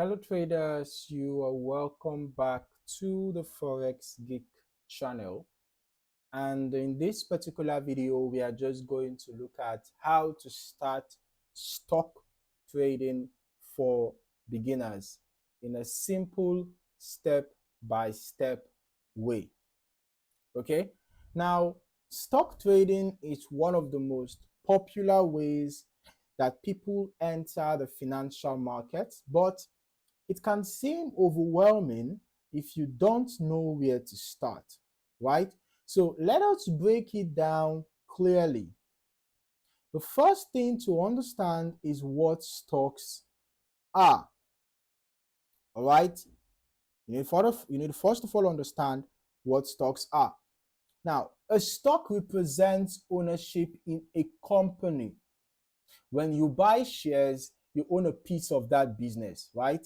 Hello traders, you are welcome back to the Forex Geek channel. And in this particular video, we are just going to look at how to start stock trading for beginners in a simple step-by-step way. Okay, now stock trading is one of the most popular ways that people enter the financial markets, but it can seem overwhelming if you don't know where to start, right? So let us break it down clearly. The first thing to understand is what stocks are, all right? You need to first of all understand what stocks are. Now, a stock represents ownership in a company. When you buy shares, you own a piece of that business, right?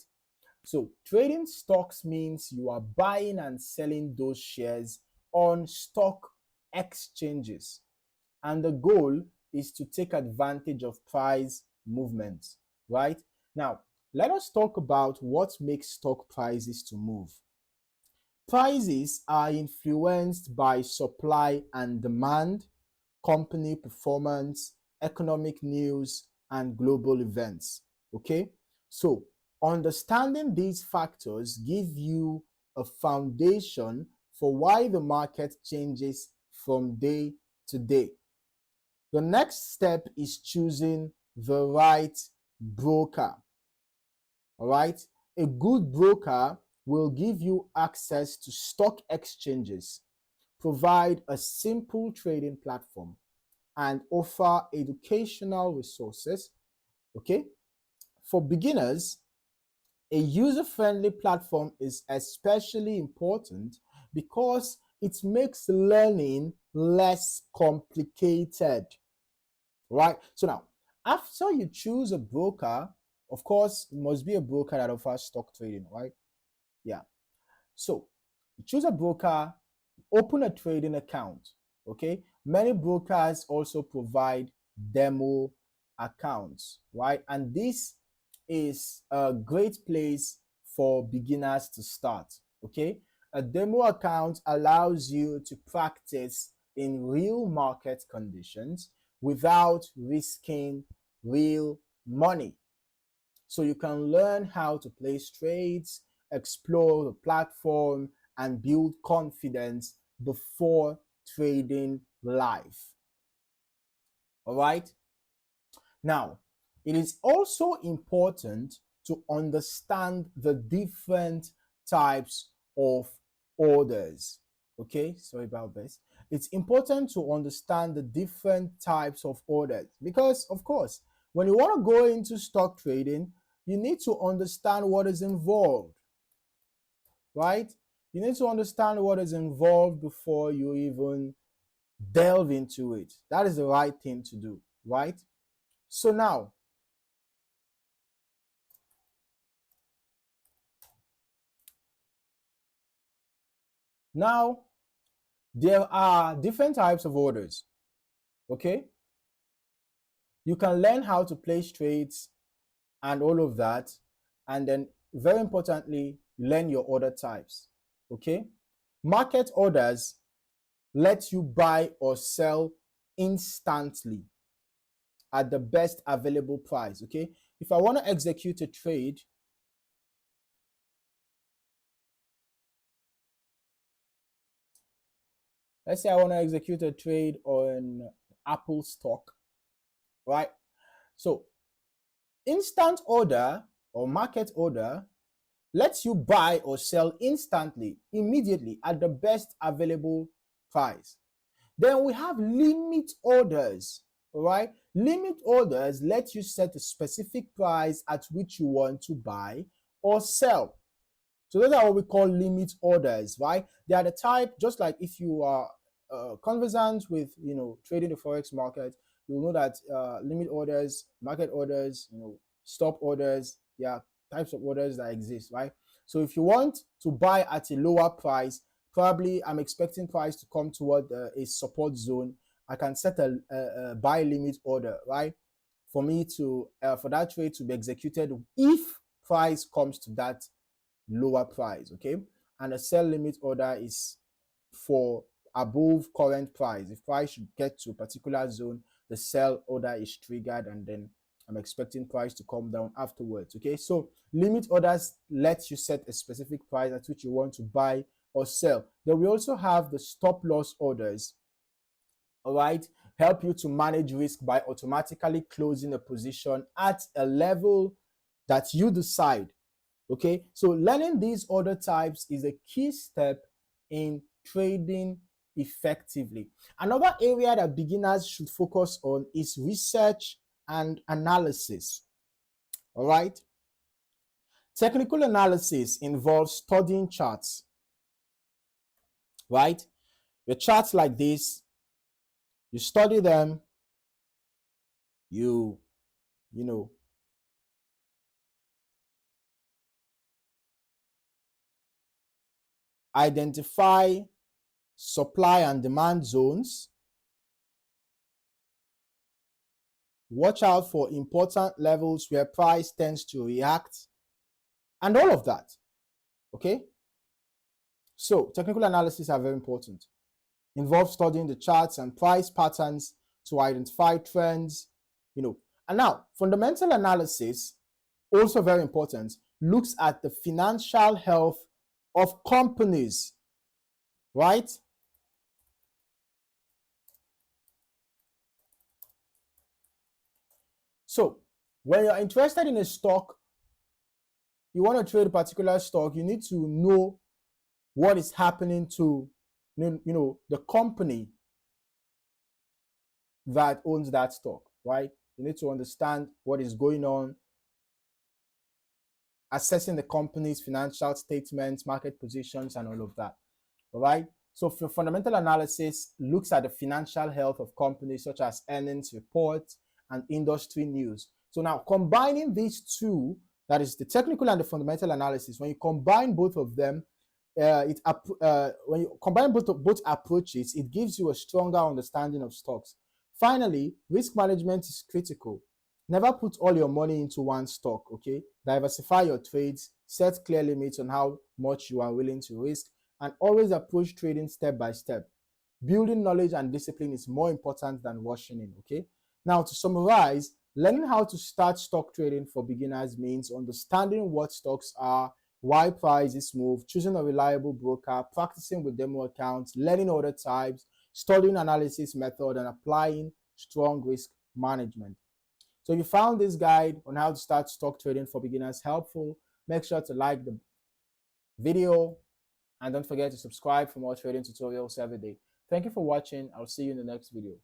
So trading stocks means you are buying and selling those shares on stock exchanges. And the goal is to take advantage of price movements, right? Now, let us talk about what makes stock prices to move. Prices are influenced by supply and demand, company performance, economic news, and global events. Okay? So, understanding these factors give you a foundation for why the market changes from day to day. The next step is choosing the right broker. All right? A good broker will give you access to stock exchanges, provide a simple trading platform, and offer educational resources. Okay, for beginners, a user-friendly platform is especially important because it makes learning less complicated, right? So now, after you choose a broker, of course, it must be a broker that offers stock trading, right? Yeah. So you choose a broker, open a trading account. Okay. Many brokers also provide demo accounts, right? And this is a great place for beginners to start. Okay. A demo account allows you to practice in real market conditions without risking real money. So you can learn how to place trades, explore the platform, and build confidence before trading live. All right. Now, it is also important to understand the different types of orders. Okay, sorry about this. It's important to understand the different types of orders because, of course, when you want to go into stock trading, you need to understand what is involved, right? You need to understand what is involved before you even delve into it. That is the right thing to do, right? So now there are different types of orders. Okay, you can learn how to place trades and all of that, and then very importantly, learn your order types. Okay, market orders let you buy or sell instantly at the best available price. Okay, if I want to execute a trade, let's say I want to execute a trade on Apple stock, right? So instant order or market order lets you buy or sell instantly, immediately at the best available price. Then we have limit orders, all right? Limit orders let you set a specific price at which you want to buy or sell. So those are what we call limit orders, right? They are the type, just like if you are conversant with, trading the Forex market, you'll know that limit orders, market orders, stop orders, there are types of orders that exist, right? So if you want to buy at a lower price, probably I'm expecting price to come toward a support zone. I can set a buy limit order, right? For me to, for that trade to be executed if price comes to that lower price, okay? And a sell limit order is for above current price. If price should get to a particular zone, the sell order is triggered, and then I'm expecting price to come down afterwards, okay? So limit orders let you set a specific price at which you want to buy or sell. Then we also have the stop loss orders, all right? Help you to manage risk by automatically closing a position at a level that you decide, okay? So learning these order types is a key step in trading effectively. Another area that beginners should focus on is research and analysis, all right? Technical analysis involves studying charts, right? Your charts like this, you study them, you know, identify supply and demand zones, watch out for important levels where price tends to react, and all of that, okay? So technical analysis are very important. Involves studying the charts and price patterns to identify trends, And now, fundamental analysis, also very important, looks at the financial health of companies, right? So when you're interested in a stock, you want to trade a particular stock, you need to know what is happening to the company that owns that stock, right? You need to understand what is going on, assessing the company's financial statements, market positions, and all of that, all right? So for fundamental analysis looks at the financial health of companies such as earnings reports and industry news. So now combining these two, that is the technical and the fundamental analysis, when you combine both of them, when you combine both approaches, it gives you a stronger understanding of stocks. Finally, risk management is critical. Never put all your money into one stock, okay? Diversify your trades, set clear limits on how much you are willing to risk, and always approach trading step by step. Building knowledge and discipline is more important than rushing in, okay? Now, to summarize, learning how to start stock trading for beginners means understanding what stocks are, why prices move, choosing a reliable broker, practicing with demo accounts, learning order types, studying analysis method, and applying strong risk management. So if you found this guide on how to start stock trading for beginners helpful, make sure to like the video and don't forget to subscribe for more trading tutorials every day. Thank you for watching. I'll see you in the next video.